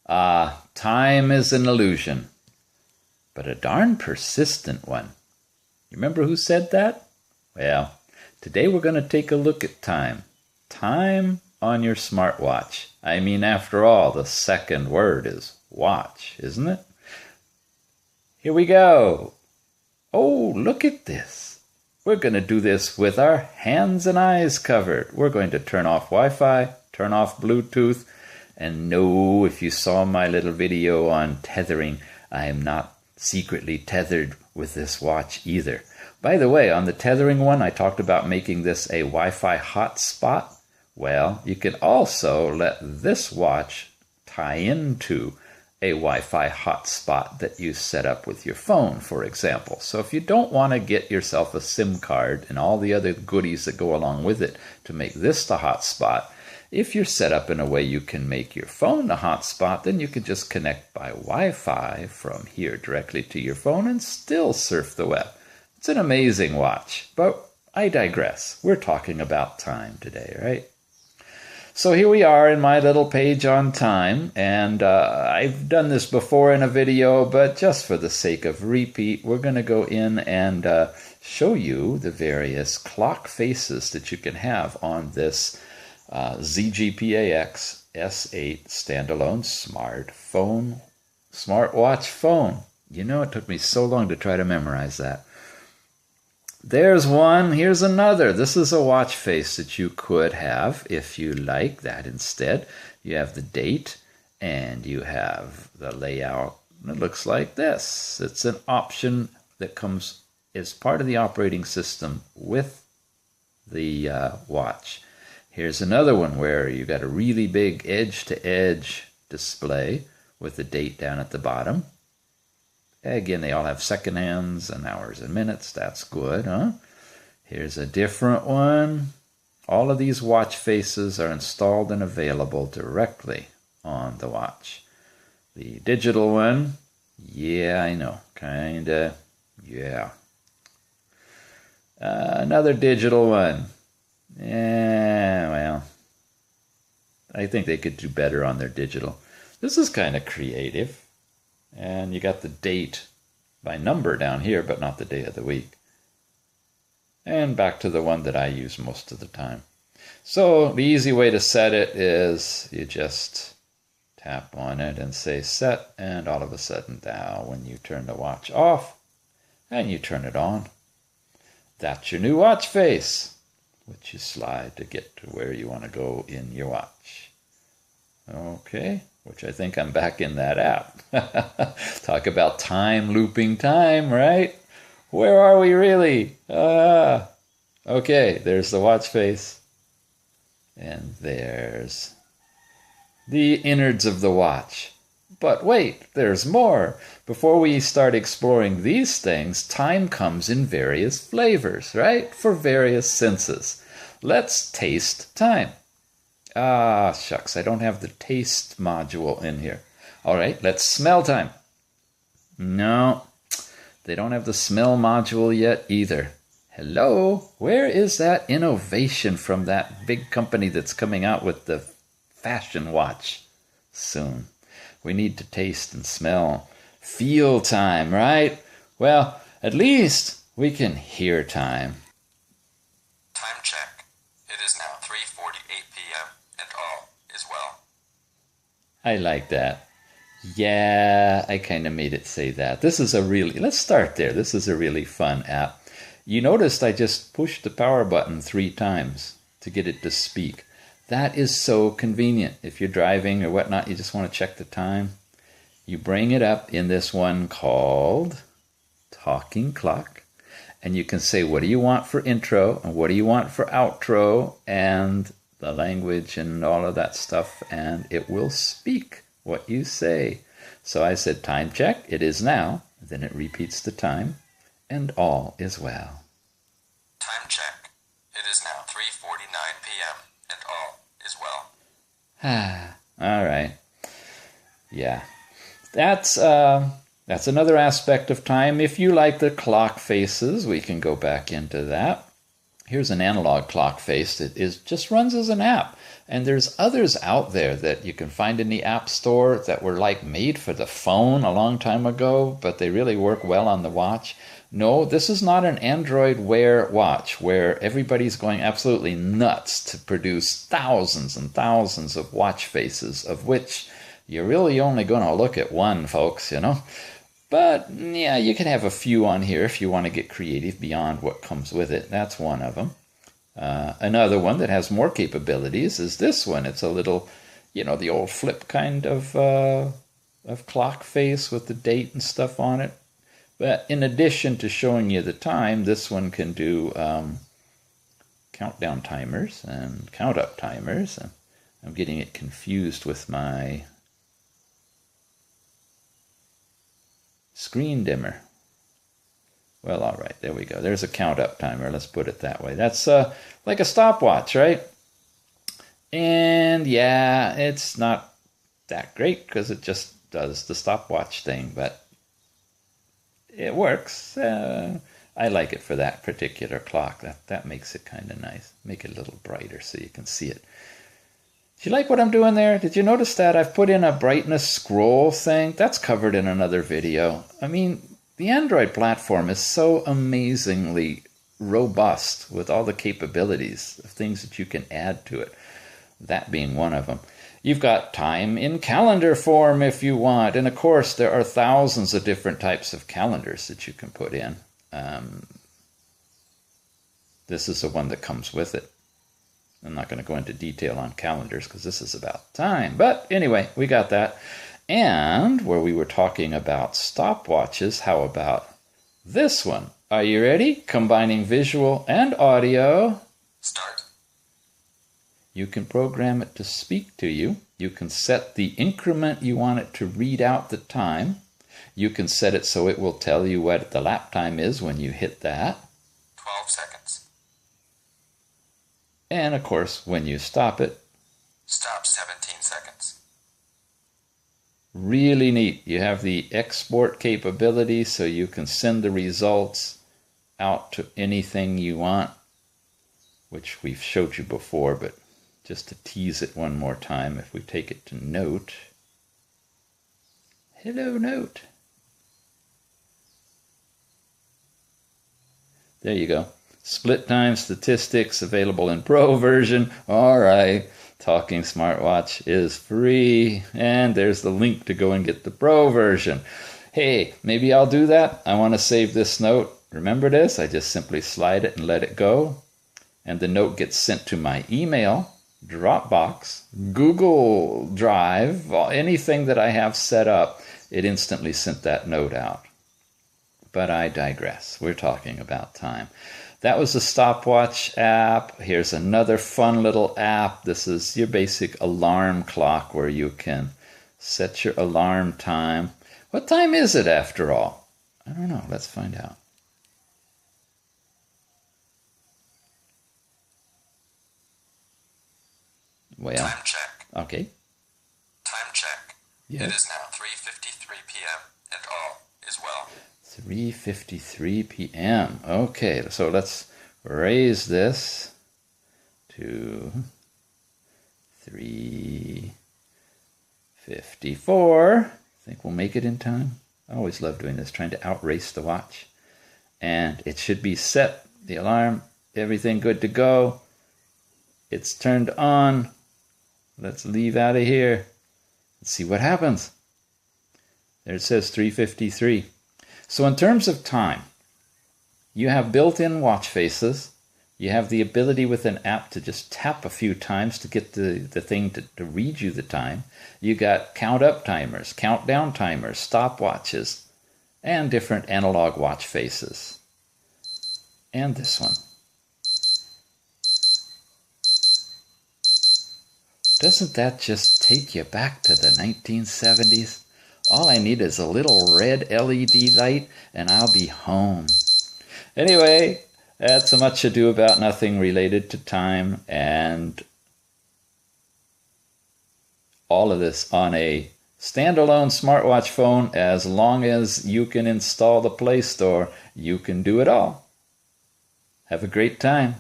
Time is an illusion, but a darn persistent one. You remember who said that? Well, today we're going to take a look at time. Time on your smartwatch. I mean, after all, the second word is watch, isn't it? Here we go. Oh, look at this. We're going to do this with our hands and eyes covered. We're going to turn off Wi-Fi, turn off Bluetooth, and no, if you saw my little video on tethering, I am not secretly tethered with this watch either. By the way, on the tethering one, I talked about making this a Wi-Fi hotspot. Well, you can also let this watch tie into a Wi-Fi hotspot that you set up with your phone, for example. So if you don't want to get yourself a SIM card and all the other goodies that go along with it to make this the hotspot, if you're set up in a way you can make your phone the hotspot, then you can just connect by Wi-Fi from here directly to your phone and still surf the web. It's an amazing watch, but I digress. We're talking about time today, right? So here we are in my little page on time, and I've done this before in a video, but just for the sake of repeat, we're going to go in and show you the various clock faces that you can have on this ZGPAX S8 standalone smartwatch phone. You know, it took me so long to try to memorize that. There's one, here's another. This is a watch face that you could have if you like that instead. You have the date and you have the layout. It looks like this. It's an option that comes as part of the operating system with the watch. Here's another one where you got a really big edge-to-edge display with the date down at the bottom. Again, they all have second hands and hours and minutes. That's good, huh? Here's a different one. All of these watch faces are installed and available directly on the watch. The digital one, yeah, I know, kinda, yeah. Another digital one. Yeah, well, I think they could do better on their digital. This is kind of creative. And you got the date by number down here, but not the day of the week. And back to the one that I use most of the time. So the easy way to set it is you just tap on it and say set, and all of a sudden now when you turn the watch off and you turn it on, that's your new watch face, which you slide to get to where you want to go in your watch. Okay. Which I think I'm back in that app. Talk about time looping time, right? Where are we really? Okay, there's the watch face. And there's the innards of the watch. But wait, there's more. Before we start exploring these things, time comes in various flavors, right? For various senses. Let's taste time. Ah, shucks, I don't have the taste module in here. All right, let's smell time. No, they don't have the smell module yet either. Hello, where is that innovation from that big company that's coming out with the fashion watch soon? We need to taste and smell. Feel time, right? Well, at least we can hear time. Time check. It is now 3:48 p.m. and all is well. I like that. Yeah, I kind of made it say that. Let's start there. This is a really fun app. You noticed I just pushed the power button 3 times to get it to speak. That is so convenient. If you're driving or whatnot, you just want to check the time. You bring it up in this one called Talking Clock. And you can say, what do you want for intro and what do you want for outro and the language and all of that stuff. And it will speak what you say. So I said, time check, it is now. Then it repeats the time and all is well. Time check. It is now 3:49 p.m. and all is well. All right. Yeah. That's another aspect of time. If you like the clock faces, we can go back into that. Here's an analog clock face that just runs as an app. And there's others out there that you can find in the App Store that were like made for the phone a long time ago, but they really work well on the watch. No, this is not an Android Wear watch where everybody's going absolutely nuts to produce thousands and thousands of watch faces, of which you're really only going to look at one, folks, you know. But yeah, you can have a few on here if you want to get creative beyond what comes with it. That's one of them. Another one that has more capabilities is this one. It's a little, you know, the old flip kind of clock face with the date and stuff on it. But in addition to showing you the time, this one can do countdown timers and count up timers. I'm getting it confused with my screen dimmer. Well, all right, there we go. There's a count up timer. Let's put it that way. That's like a stopwatch, right? And yeah, it's not that great because it just does the stopwatch thing, but it works. I like it for that particular clock. That makes it kind of nice. Make it a little brighter so you can see it. Do you like what I'm doing there? Did you notice that I've put in a brightness scroll thing? That's covered in another video. I mean, the Android platform is so amazingly robust with all the capabilities of things that you can add to it, that being one of them. You've got time in calendar form if you want, and of course there are thousands of different types of calendars that you can put in. This is the one that comes with it. I'm not going to go into detail on calendars because this is about time, but anyway, we got that. And where we were talking about stopwatches, how about this one? Are you ready? Combining visual and audio. Start. You can program it to speak to you. You can set the increment you want it to read out the time. You can set it so it will tell you what the lap time is when you hit that. 12 seconds. And of course, when you stop it. Stop 17 seconds. Really neat. You have the export capability so you can send the results out to anything you want, which we've showed you before, but just to tease it one more time, if we take it to Note. Hello, Note. There you go. Split time statistics available in Pro version. All right. Talking Smartwatch is free. And there's the link to go and get the Pro version. Hey, maybe I'll do that. I want to save this note. Remember this? I just simply slide it and let it go. And the note gets sent to my email, Dropbox, Google Drive, anything that I have set up. It instantly sent that note out. But I digress. We're talking about time. That was the stopwatch app. Here's another fun little app. This is your basic alarm clock where you can set your alarm time. What time is it after all? I don't know. Let's find out. Well, time check. Okay. Time check. Yes. It is now 3:53 p.m. and all is well. 3:53 p.m. Okay, so let's raise this to 3:54. I think we'll make it in time. I always love doing this, trying to outrace the watch. And it should be set, the alarm, everything good to go. It's turned on. Let's leave out of here. Let's see what happens. There it says 3:53. So in terms of time, you have built-in watch faces. You have the ability with an app to just tap a few times to get the thing to read you the time. You got count-up timers, countdown timers, stopwatches, and different analog watch faces. And this one. Doesn't that just take you back to the 1970s? All I need is a little red LED light and I'll be home. Anyway, that's a much ado about nothing related to time, and all of this on a standalone smartwatch phone. As long as you can install the Play Store, you can do it all. Have a great time.